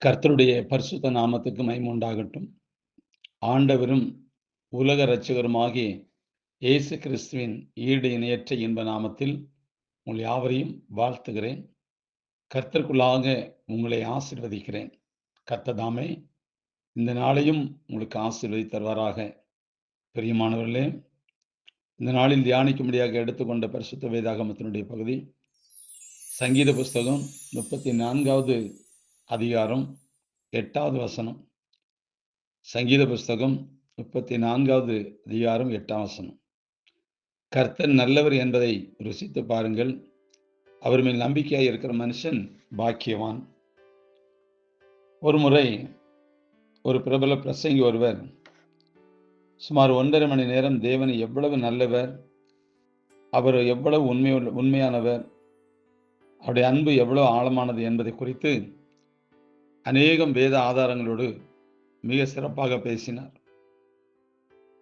கர்த்தருடைய பரிசுத்த நாமத்துக்கு மகிமை உண்டாகட்டும். ஆண்டவரும் உலக இரட்சகருமாகிய இயேசு கிறிஸ்துவின் ஈடு இணையற்ற இன்ப நாமத்தில் உங்கள் யாவரையும் வாழ்த்துகிறேன். கர்த்தருக்குள்ளாக உங்களை ஆசீர்வதிக்கிறேன். கர்த்தர் தாமே இந்த நாளையும் உங்களுக்கு ஆசீர்வதி தருவாராக. பிரியமானவர்களே, இந்த நாளில் தியானிக்கும்படியாக எடுத்துக்கொண்ட பரிசுத்த வேதாகமத்தினுடைய பகுதி சங்கீத புஸ்தகம் 34வது அதிகாரம் 8வது வசனம். சங்கீத புஸ்தகம் 34வது அதிகாரம் 8ஆம் வசனம். கர்த்தர் நல்லவர் என்பதை ருசித்து பாருங்கள், அவர் மேல் நம்பிக்கையாக இருக்கிற மனுஷன் பாக்கியவான். ஒரு முறை ஒரு பிரபல பிரசங்கி ஒருவர் சுமார் 1.5 மணி நேரம் தேவனை எவ்வளவு நல்லவர், அவர் எவ்வளவு உண்மையானவர், அவருடைய அன்பு எவ்வளவு ஆழமானது என்பதை குறித்து அநேகம் வேத ஆதாரங்களோடு மிக சிறப்பாக பேசினார்.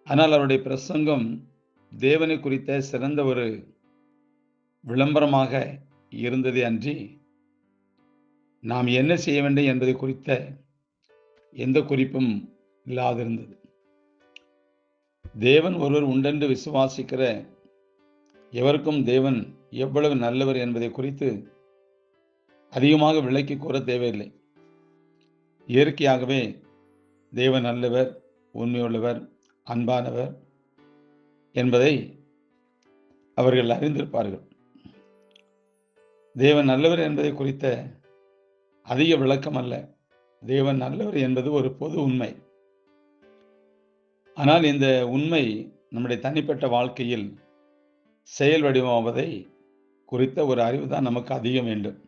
ஆனால் அவருடைய பிரசங்கம் தேவனை குறித்த சிறந்த ஒரு விளம்பரமாக இருந்ததே அன்றி, நாம் என்ன செய்ய வேண்டும் என்பதை குறித்த எந்த குறிப்பும் இல்லாதிருந்தது. தேவன் ஒருவர் உண்டென்று விசுவாசிக்கிற எவருக்கும் தேவன் எவ்வளவு நல்லவர் என்பதை குறித்து அதிகமாக விளக்கி கூற தேவையில்லை. இயற்கையாகவே தேவன் நல்லவர், உண்மையுள்ளவர், அன்பானவர் என்பதை அவர்கள் அறிந்திருப்பார்கள். தேவன் நல்லவர் என்பதை குறித்த அதிக விளக்கம் அல்ல. தேவன் நல்லவர் என்பது ஒரு பொது உண்மை. ஆனால் இந்த உண்மை நம்முடைய தனிப்பட்ட வாழ்க்கையில் செயல் வடிவமாவதை குறித்த ஒரு அறிவு தான் நமக்கு அதிகம் வேண்டும்.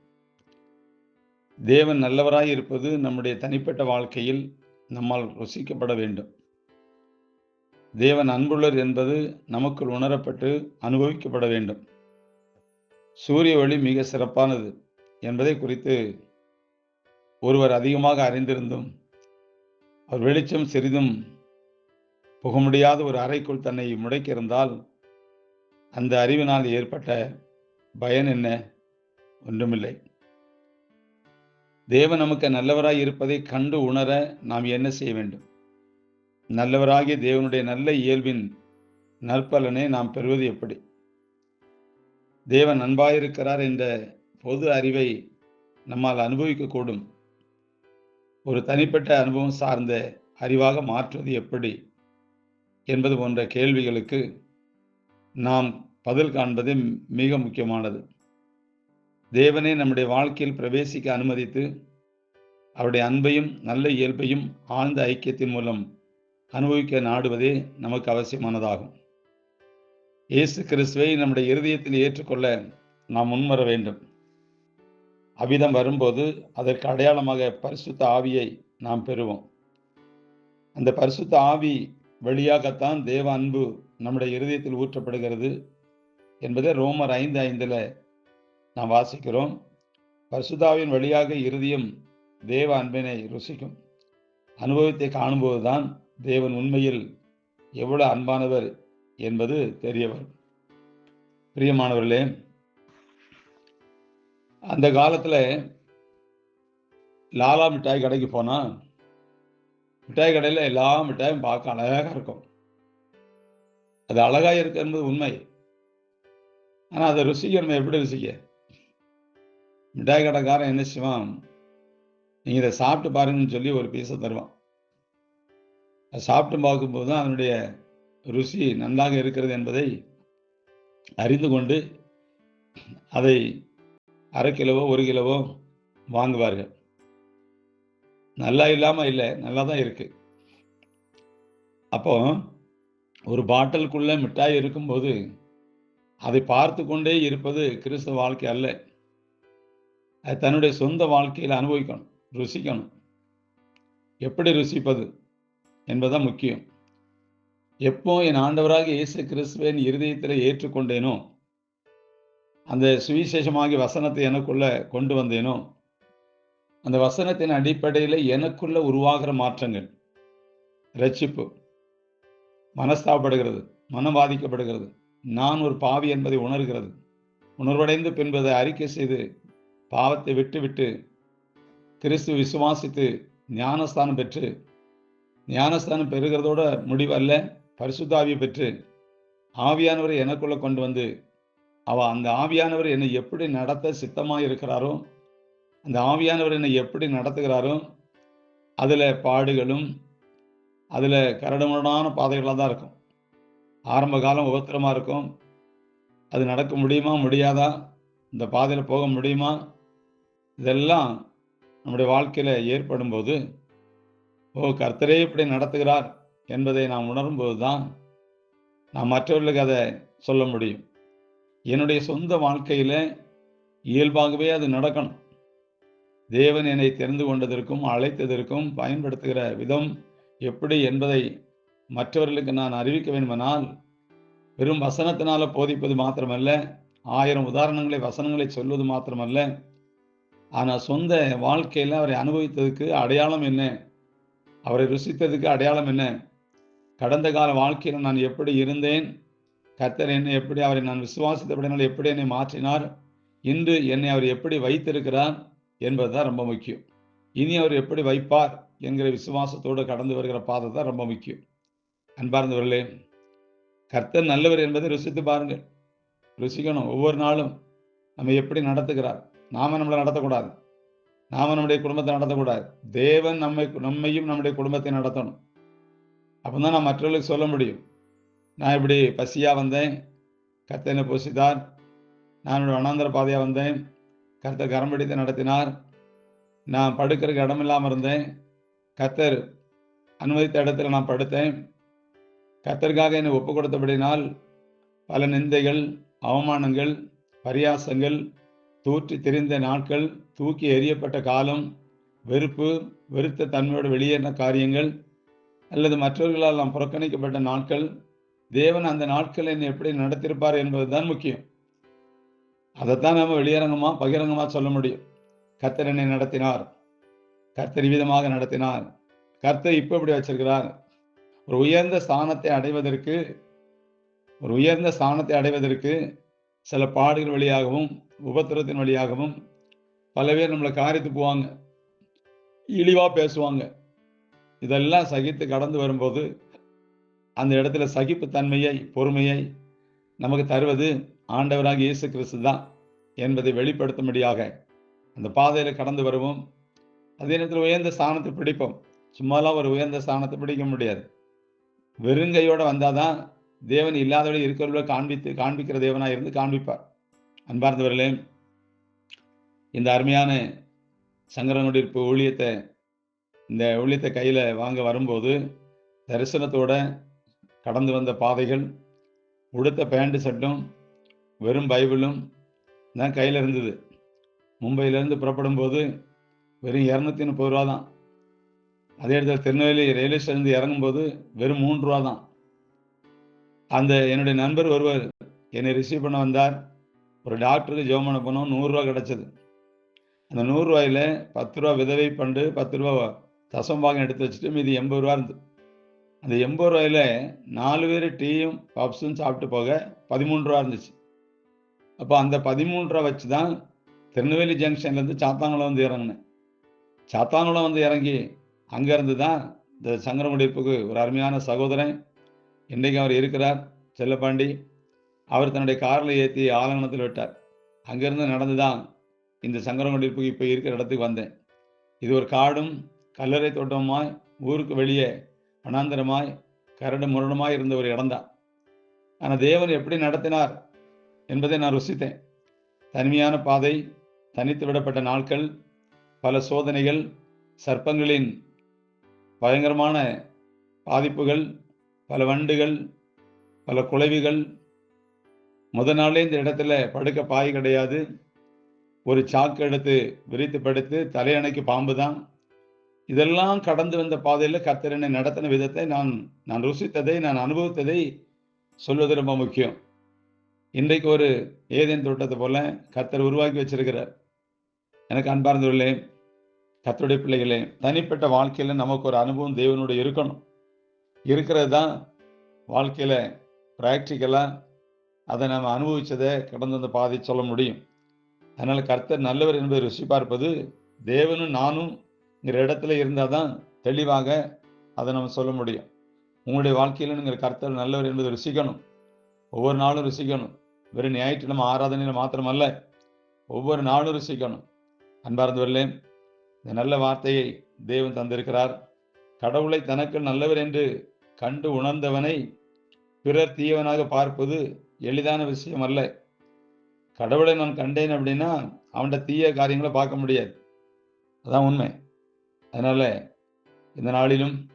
தேவன் நல்லவராய் இருப்பது நம்முடைய தனிப்பட்ட வாழ்க்கையில் நம்மால் ருசிக்கப்பட வேண்டும். தேவன் அன்புள்ளர் என்பது நமக்குள் உணரப்பட்டு அனுபவிக்கப்பட வேண்டும். சூரிய ஒளி மிக சிறப்பானது என்பதை குறித்து ஒருவர் அதிகமாக அறிந்திருந்தும் அவர் வெளிச்சம் சிறிதும் புக முடியாத ஒரு அறைக்குள் தன்னை முடக்கியிருந்தால் அந்த அறிவினால் ஏற்பட்ட பயன் என்ன? ஒன்றுமில்லை. தேவன் நமக்கு நல்லவராய் இருப்பதை கண்டு உணர நாம் என்ன செய்ய வேண்டும்? நல்லவராகிய தேவனுடைய நல்ல இயல்பின் நற்பலனை நாம் பெறுவது எப்படி? தேவன் அன்பாயிருக்கிறார் என்ற பொது அறிவை நம்மால் அனுபவிக்கக்கூடும். ஒரு தனிப்பட்ட அனுபவம் சார்ந்த அறிவாக மாற்றுவது எப்படி என்பது போன்ற கேள்விகளுக்கு நாம் பதில் காண்பது மிக முக்கியமானது. தேவனை நம்முடைய வாழ்க்கையில் பிரவேசிக்க அனுமதித்து அவருடைய அன்பையும் நல்ல இயல்பையும் ஆழ்ந்த ஐக்கியத்தின் மூலம் அனுபவிக்க நாடுவதே நமக்கு அவசியமானதாகும். இயேசு கிறிஸ்துவை நம்முடைய இருதயத்தில் ஏற்றுக்கொள்ள நாம் முன்வர வேண்டும். அவ்விதம் வரும்போது அதற்கு அடையாளமாக பரிசுத்த ஆவியை நாம் பெறுவோம். அந்த பரிசுத்த ஆவி வழியாகத்தான் தேவ அன்பு நம்முடைய இருதயத்தில் ஊற்றப்படுகிறது என்பதை ரோமர் 5:5 நாம் வாசிக்கிறோம். பரிசுத்தாவின் வழியாக இருதயம் தேவ அன்பினை ருசிக்கும். அனுபவத்தை காணும்போதுதான் தேவன் உண்மையில் எவ்வளவு அன்பானவர் என்பது தெரியவர். பிரியமானவர்களே, அந்த காலத்தில் லாலா மிட்டாய் கடைக்கு போனால் மிட்டாய் கடையில் எல்லா மிட்டாயும் பார்க்க அழகாக இருக்கும். அது அழகாக இருக்கு என்பது உண்மை. ஆனால் அதை ருசிக்க நம்ம எப்படி ருசிக்க? மிட்டாய் கடைக்காரன் என்ன செய்வான்? நீங்கள் இதை சாப்பிட்டு பாருங்கன்னு சொல்லி ஒரு பீஸை தருவான். அதை சாப்பிட்டு பார்க்கும்போது தான் அதனுடைய ருசி நன்றாக இருக்கிறது என்பதை அறிந்து கொண்டு அதை 1/2 கிலோவோ 1 கிலோவோ வாங்குவார்கள். நல்லா இல்லாமல் இல்லை, நல்லா தான் இருக்கு. அப்போ ஒரு பாட்டிலுக்குள்ள மிட்டாய் இருக்கும்போது அதை பார்த்து கொண்டே இருப்பது கிறிஸ்தவ வாழ்க்கை அல்ல. அது தன்னுடைய சொந்த வாழ்க்கையில் அனுபவிக்கணும், ருசிக்கணும். எப்படி ருசிப்பது என்பதுதான் முக்கியம். எப்போ என் ஆண்டவராக இயேசு கிறிஸ்துவின் இருதயத்தில் ஏற்றுக்கொண்டேனோ, அந்த சுவிசேஷமாகிய வசனத்தை எனக்குள்ள கொண்டு வந்தேனோ, அந்த வசனத்தின் அடிப்படையில் எனக்குள்ள உருவாகிற மாற்றங்கள், இரட்சிப்பு, மனஸ்தாபப்படுகிறது, மனம் பாதிக்கப்படுகிறது, நான் ஒரு பாவி என்பதை உணர்கிறது, உணர்வடைந்து பின்பதை அறிக்கை செய்து பாவத்தை விட்டுவிட்டு கிறிஸ்து விசுவாசித்து ஞானஸ்தானம் பெற்று, ஞானஸ்தானம் பெறுகிறதோட முடிவல்ல, பரிசுத்த ஆவியை பெற்று ஆவியானவரை எனக்குள்ள கொண்டு வந்து அந்த ஆவியானவர் என்னை எப்படி நடத்த சித்தமாக இருக்கிறாரோ, அந்த ஆவியானவர் என்னை எப்படி நடத்துகிறாரோ, அதில் பாடுகளும் அதில் கரடுமுரடான பாதைகளாக தான் இருக்கும். ஆரம்ப காலம் உபத்திரமாக இருக்கும். அது நடக்க முடியுமா முடியாதா, இந்த பாதையில் போக முடியுமா, இதெல்லாம் நம்முடைய வாழ்க்கையில் ஏற்படும் போது, கர்த்தரே இப்படி நடத்துகிறார் என்பதை நாம் உணரும்போது தான் நான் மற்றவர்களுக்கு அதை சொல்ல முடியும். என்னுடைய சொந்த வாழ்க்கையில் இயல்பாகவே அது நடக்கணும். தேவன் என்னை தெரிந்து கொண்டதற்கும் அழைத்ததற்கும் பயன்படுத்துகிற விதம் எப்படி என்பதை மற்றவர்களுக்கு நான் அறிவிக்க வேண்டுமானால், வெறும் வசனத்தினால போதிப்பது மாத்திரமல்ல, 1000 உதாரணங்களை வசனங்களை சொல்வது மாத்திரமல்ல, ஆனால் சொந்த வாழ்க்கையில் அவரை அனுபவித்ததுக்கு அடையாளம் என்ன, அவரை ருசித்ததுக்கு அடையாளம் என்ன, கடந்த கால வாழ்க்கையில் நான் எப்படி இருந்தேன், கர்த்தர் என்னை எப்படி, அவரை நான் விசுவாசித்தபடினால் எப்படி என்னை மாற்றினார், இன்று என்னை அவர் எப்படி வைத்திருக்கிறார் என்பது தான் ரொம்ப முக்கியம். இனி அவர் எப்படி வைப்பார் என்கிற விசுவாசத்தோடு கடந்து வருகிற பாதை தான் ரொம்ப முக்கியம். அன்பார்ந்தவர்களே, கர்த்தர் நல்லவர் என்பதை ருசித்து பாருங்கள். ருசிக்கணும். ஒவ்வொரு நாளும் நம்ம எப்படி நடத்துகிறார். நாம நம்மளை நடத்தக்கூடாது, நாம நம்முடைய குடும்பத்தை நடத்தக்கூடாது. தேவன் நம்மையும் நம்முடைய குடும்பத்தை நடத்தணும். அப்போ தான் நான் மற்றவர்களுக்கு சொல்ல முடியும், நான் இப்படி பசியாக வந்தேன், கர்த்தர் என்னை போஷித்தார். நான் என்னுடைய வனாந்தர பாதையாக வந்தேன், கர்த்தர் கரம் பிடித்து நடத்தினார். நான் படுக்கிறதுக்கு இடம் இல்லாமல் இருந்தேன், கர்த்தர் அனுமதித்த இடத்துல நான் படுத்தேன். கர்த்தருக்காக என்னை ஒப்பு கொடுத்தபடினால் பல நிந்தைகள், அவமானங்கள், பரியாசங்கள், தூற்றி திரிந்த நாட்கள், தூக்கி எறியப்பட்ட காலம், வெறுத்த தன்மையோடு வெளியேறின காரியங்கள், அல்லது மற்றவர்களால் நாம் புறக்கணிக்கப்பட்ட நாட்கள், தேவன் அந்த நாட்கள் என்னை எப்படி நடத்தியிருப்பார் என்பது தான் முக்கியம். அதைத்தான் நம்ம வெளியரங்கமாக பகிரங்கமாக சொல்ல முடியும். கர்த்தர் என்னை நடத்தினார், கர்த்தர் விதமாக நடத்தினார், கர்த்தர் இப்போ இப்படி வச்சிருக்கிறார். ஒரு உயர்ந்த ஸ்தானத்தை அடைவதற்கு சில பாடுகள் வழியாகவும் உபத்திரத்தின் வழியாகவும் பல பேர் நம்மளை காரித்து போவாங்க, இழிவாக பேசுவாங்க. இதெல்லாம் சகித்து கடந்து வரும்போது அந்த இடத்துல சகிப்புத்தன்மையை, பொறுமையை நமக்கு தருவது ஆண்டவராக இயேசு கிறிஸ்து தான் என்பதை வெளிப்படுத்தும்படியாக அந்த பாதையில் கடந்து வருவோம். அதே நேரத்தில் உயர்ந்த ஸ்தானத்தை பிடிப்போம். சும்மாலாம் ஒரு உயர்ந்த ஸ்தானத்தை பிடிக்க முடியாது. வெறுங்கையோடு வந்தால் தான் தேவன் இல்லாதவரை இருக்கிறவர்கள காண்பிக்கிற தேவனாக இருந்து காண்பிப்பார். அன்பார்ந்தவர்களே, இந்த அருமையான சங்கரங்குடியிருப்பு இந்த ஊழியத்தை கையில் வாங்க வரும்போது தரிசனத்தோட கடந்து வந்த பாதைகள், உடுத்த பேண்ட் சட்டும் வெறும் பைபிளும் தான் கையில் இருந்தது. மும்பையிலேருந்து புறப்படும் போது வெறும் 230 ரூபா தான். அதே இடத்துல திருநெல்வேலி ரயில்வே ஸ்டேஷன் இறங்கும்போது வெறும் 3 ரூபா தான். என்னுடைய நண்பர் ஒருவர் என்னை ரிசீவ் பண்ண வந்தார். ஒரு டாக்டருக்கு ஜெபம் பண்ண போனோம், 100 ரூபா கிடச்சிது. அந்த 100 ரூபாயில் 10 ரூபா விதவை பண்டு, 10 ரூபா தசம்பாகம் எடுத்து வச்சுட்டு மீதி 80 ரூபா இருந்தது. அந்த 80 ரூபாயில் 4 பேர் டீயும் பப்ஸும் சாப்பிட்டு போக 13 ரூபா இருந்துச்சு. அப்போ அந்த 13 ரூபா வச்சு தான் திருநெல்வேலி ஜங்ஷன்லேருந்து சாத்தாங்குளம் வந்து இறங்கினேன். சாத்தாங்குளம் வந்து இறங்கி அங்கேருந்து தான் இந்த சங்கரங்குடியிருப்புக்கு ஒரு அருமையான சகோதரன், இன்றைக்கு அவர் இருக்கிறார், செல்லப்பாண்டி, அவர் தன்னுடைய காரில் ஏற்றி ஆலங்கணத்தில் விட்டார். அங்கேருந்து நடந்து தான் இந்த சங்கரங்குடியிருப்புக்கு இப்போ இருக்கிற இடத்துக்கு வந்தேன். இது ஒரு காடும் கல்லறை தோட்டமாய், ஊருக்கு வெளியே வனாந்தரமாய் கரடு முரடுமாய் இருந்த ஒரு இடம்தான். ஆனால் தேவன் எப்படி நடத்தினார் என்பதை நான் ருசித்தேன். தனிமையான பாதை, தனித்து விடப்பட்ட நாட்கள், பல சோதனைகள், சர்ப்பங்களின் பயங்கரமான பாதிப்புகள், பல வண்டுகள், பல குலைவிகள். முதல் நாளே இந்த இடத்துல படுக்க பாய் கிடையாது. ஒரு சாக்கு எடுத்து விரித்து படுத்து தலையணைக்கு பாம்பு தான். இதெல்லாம் கடந்து வந்த பாதையில் கர்த்தர் என்னை நடத்தின விதத்தை நான் ருசித்ததை, நான் அனுபவித்ததை சொல்வது ரொம்ப முக்கியம். இன்றைக்கு ஒரு ஏதேன் தோட்டத்தை போல கர்த்தர் உருவாக்கி வச்சிருக்கிறார். எனக்கு அன்பார்ந்தவர்களே, கர்த்தருடைய பிள்ளைகளே, தனிப்பட்ட வாழ்க்கையில் நமக்கு ஒரு அனுபவம் தேவனோடு இருக்கணும். இருக்கிறது தான் வாழ்க்கையில் ப்ராக்டிக்கலாக அதை நம்ம அனுபவித்ததை கடந்து வந்த பாதை சொல்ல முடியும். அதனால் கர்த்தர் நல்லவர் என்பதை ருசி பார்ப்பது தேவனும் நானும்ங்கிற இடத்துல இருந்தால் தான் தெளிவாக அதை நம்ம சொல்ல முடியும். உங்களுடைய வாழ்க்கையில் நீங்கள் கர்த்தர் நல்லவர் என்பதை ருசிக்கணும். ஒவ்வொரு நாளும் ருசிக்கணும். வெறும் ஞாயிற்றுக்கிழமை ஆராதனையில் மாத்திரமல்ல, ஒவ்வொரு நாளும் ருசிக்கணும். அன்பார்ந்தவர்களே, இந்த நல்ல வார்த்தையை தேவன் தந்திருக்கிறார். கடவுளை தனக்கு நல்லவர் என்று கண்டு உணர்ந்தவனை பிறர் தீயவனாக பார்ப்பது எளிதான விஷயம் அல்ல. கடவுளை நான் கண்டேன் அப்படின்னா அவன்கிட்ட தீய காரியங்களை பார்க்க முடியாது. அதான் உண்மை. அதனால இந்த நாளிலும்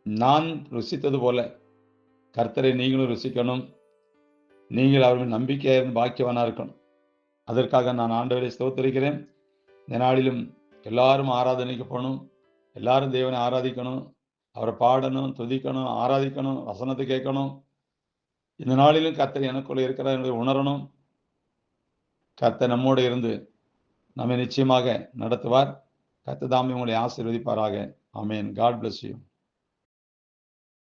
நான் ருசித்தது போல கர்த்தரை நீங்களும் ருசிக்கணும். நீங்கள் அவர்கள் நம்பிக்கையாக இருந்து பாக்கியவானா இருக்கணும். அதற்காக நான் ஆண்டவரை ஸ்தோத்திரிக்கிறேன். இந்த நாளிலும் எல்லாரும் ஆராதனைக்கு போகணும். எல்லாரும் தேவனை ஆராதிக்கணும். அவரை பாடணும், துதிக்கணும், ஆராதிக்கணும், வசனத்தை கேட்கணும். இந்த நாளிலும் கர்த்தர் எனக்குள்ள இருக்கிறார் என்பதை உணரணும். கர்த்தர் நம்மோடு இருந்து நம்மை நிச்சயமாக நடத்துவார். கர்த்தர் தாமே உங்களை ஆசீர்வதிப்பாராக. ஆமென். God bless you.